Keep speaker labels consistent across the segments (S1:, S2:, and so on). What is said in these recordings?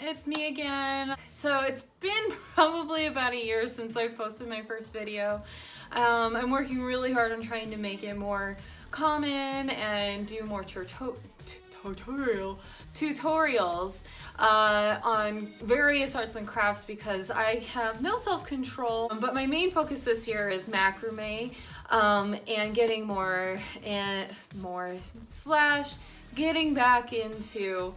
S1: it's me again. So it's been probably about a year since I posted my first video. I'm working really hard on trying to make it more common and do more tutorials on various arts and crafts because I have no self-control. But my main focus this year is macrame and getting getting back into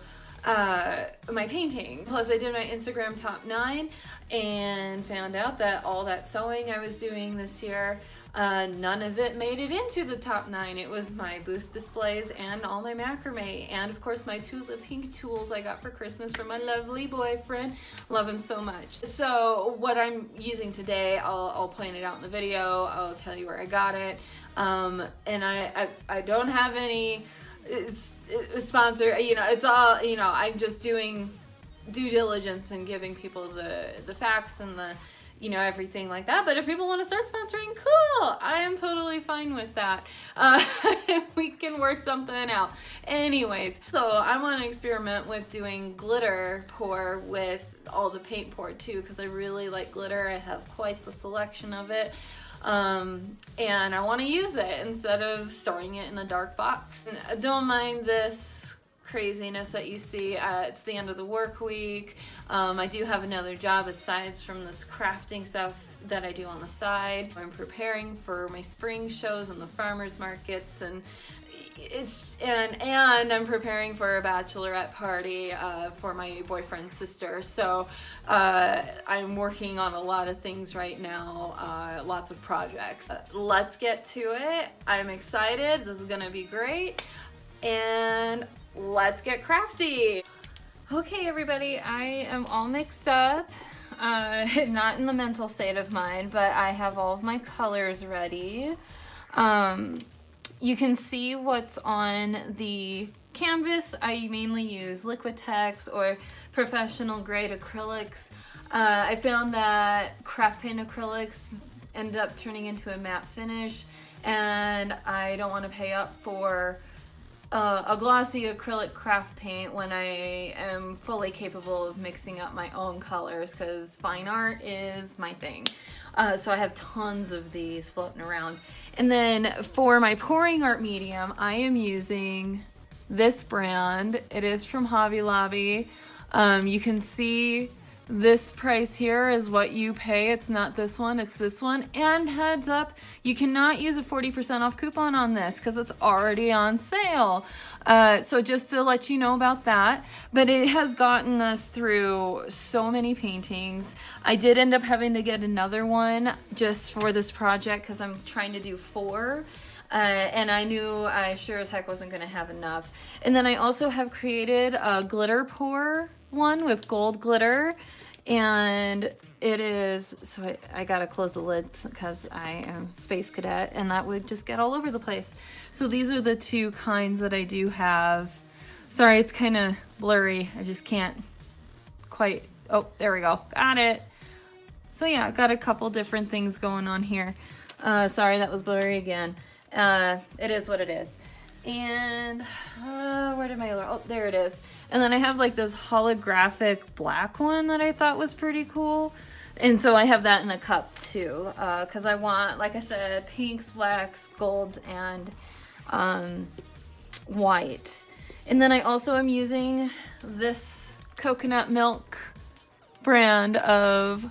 S1: my painting. Plus I did my Instagram top 9 and found out that all that sewing I was doing this year, none of it made it into the top 9. It was my booth displays and all my macrame, and of course my tulip pink tools I got for Christmas from my lovely boyfriend. Love him so much. So what I'm using today, I'll point it out in the video. I'll tell you where I got it. And I don't have any sponsor, you know, it's all, you know, I'm just doing due diligence and giving people the facts and the, you know, everything like that. But if people want to start sponsoring, cool, I am totally fine with that. We can work something out. Anyways, so I want to experiment with doing glitter pour with all the paint poured too, because I really like glitter. I have quite the selection of it. And I want to use it instead of storing it in a dark box. And don't mind this craziness that you see. It's the end of the work week. I do have another job aside from this crafting stuff that I do on the side. I'm preparing for my spring shows and the farmers markets, and I'm preparing for a bachelorette party for my boyfriend's sister. So I'm working on a lot of things right now, lots of projects. Let's get to it. I'm excited. This is gonna be great. And let's get crafty. Okay, everybody, I am all mixed up. Not in the mental state of mind, but I have all of my colors ready. You can see what's on the canvas. I mainly use Liquitex or professional grade acrylics. I found that craft paint acrylics end up turning into a matte finish, and I don't want to pay up for a glossy acrylic craft paint when I am fully capable of mixing up my own colors, because fine art is my thing. So I have tons of these floating around. And then for my pouring art medium, I am using this brand. It is from Hobby Lobby. You can see this price here is what you pay. It's not this one, it's this one. And heads up, you cannot use a 40% off coupon on this because it's already on sale. So just to let you know about that. But it has gotten us through so many paintings. I did end up having to get another one just for this project because I'm trying to do 4. And I knew I sure as heck wasn't going to have enough. And then I also have created a glitter pour one with gold glitter, and it is, so I gotta close the lid because I am space cadet and that would just get all over the place. So these are the 2 kinds that I do have. Sorry, it's kind of blurry. I just can't quite, oh, there we go, got it. So yeah, I got a couple different things going on here. Sorry, that was blurry again. It is what it is. And where did my other, oh, there it is. And then I have like this holographic black one that I thought was pretty cool. And so I have that in a cup too, because I want, like I said, pinks, blacks, golds, and white. And then I also am using this coconut milk brand of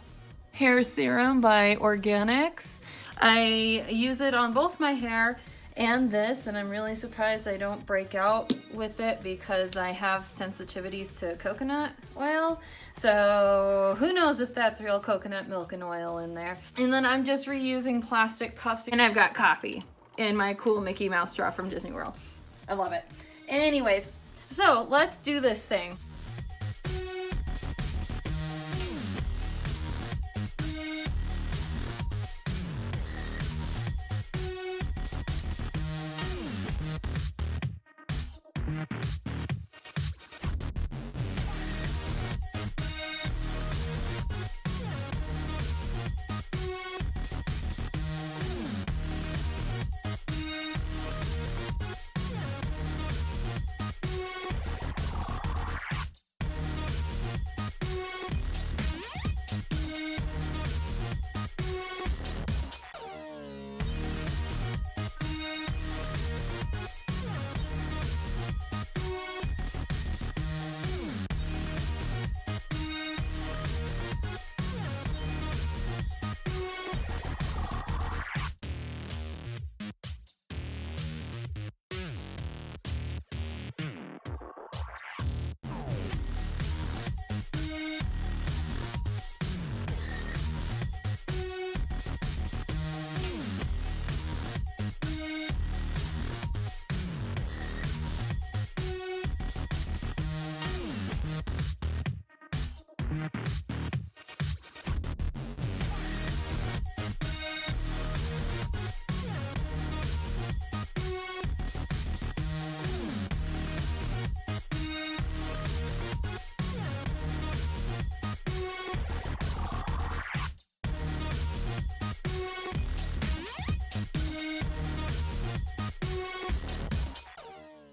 S1: hair serum by Organix. I use it on both my hair and this, and I'm really surprised I don't break out with it because I have sensitivities to coconut oil. So who knows if that's real coconut milk and oil in there. And then I'm just reusing plastic cups, and I've got coffee in my cool Mickey Mouse straw from Disney World. I love it. Anyways, so let's do this thing.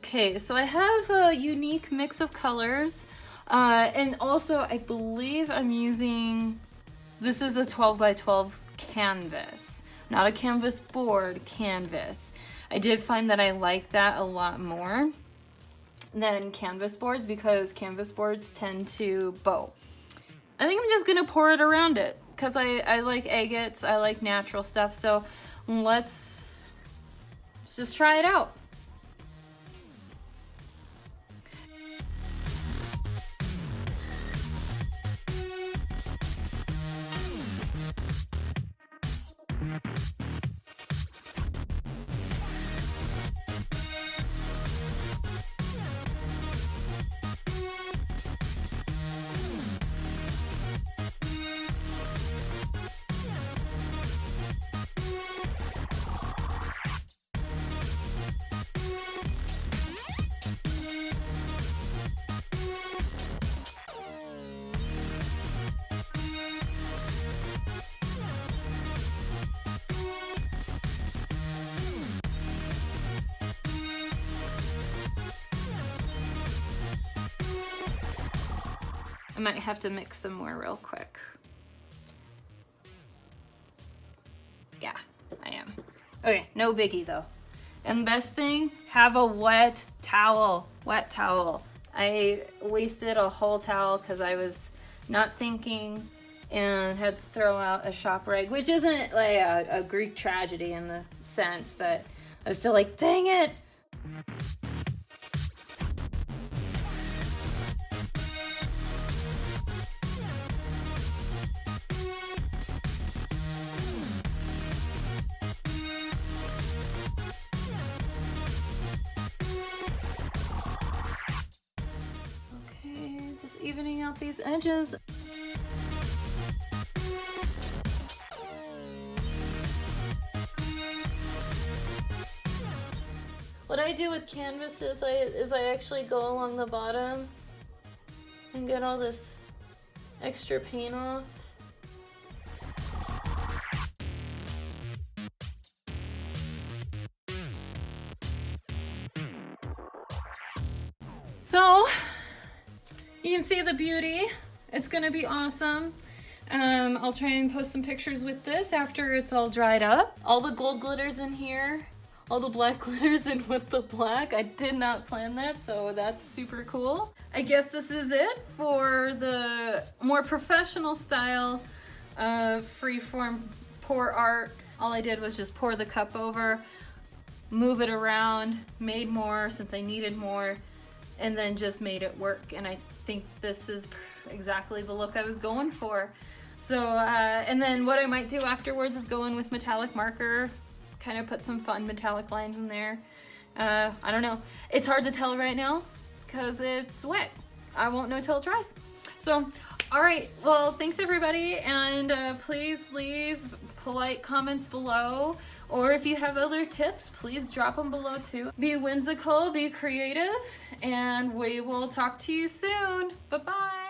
S1: Okay, so I have a unique mix of colors, and also I believe I'm using, this is a 12 by 12 canvas, not a canvas board, canvas. I did find that I like that a lot more than canvas boards because canvas boards tend to bow. I think I'm just gonna pour it around it because I like agates, I like natural stuff, so let's just try it out. I might have to mix some more real quick. Yeah, I am. Okay, no biggie though. And the best thing, have a wet towel. Wet towel. I wasted a whole towel because I was not thinking and had to throw out a shop rag, which isn't like a Greek tragedy in the sense, but I was still like, dang it. Just evening out these edges. What I do with canvas is I actually go along the bottom and get all this extra paint off. So you can see the beauty. It's gonna be awesome. I'll try and post some pictures with this after it's all dried up. All the gold glitters in here, all the black glitters in with the black. I did not plan that, so that's super cool. I guess this is it for the more professional style of freeform pour art. All I did was just pour the cup over, move it around, made more since I needed more, and then just made it work. And I think this is exactly the look I was going for. So, and then what I might do afterwards is go in with metallic marker, kind of put some fun metallic lines in there. I don't know. It's hard to tell right now because it's wet. I won't know till it dries. So, all right. Well, thanks everybody. And please leave polite comments below. Or if you have other tips, please drop them below too. Be whimsical, be creative, and we will talk to you soon. Bye-bye.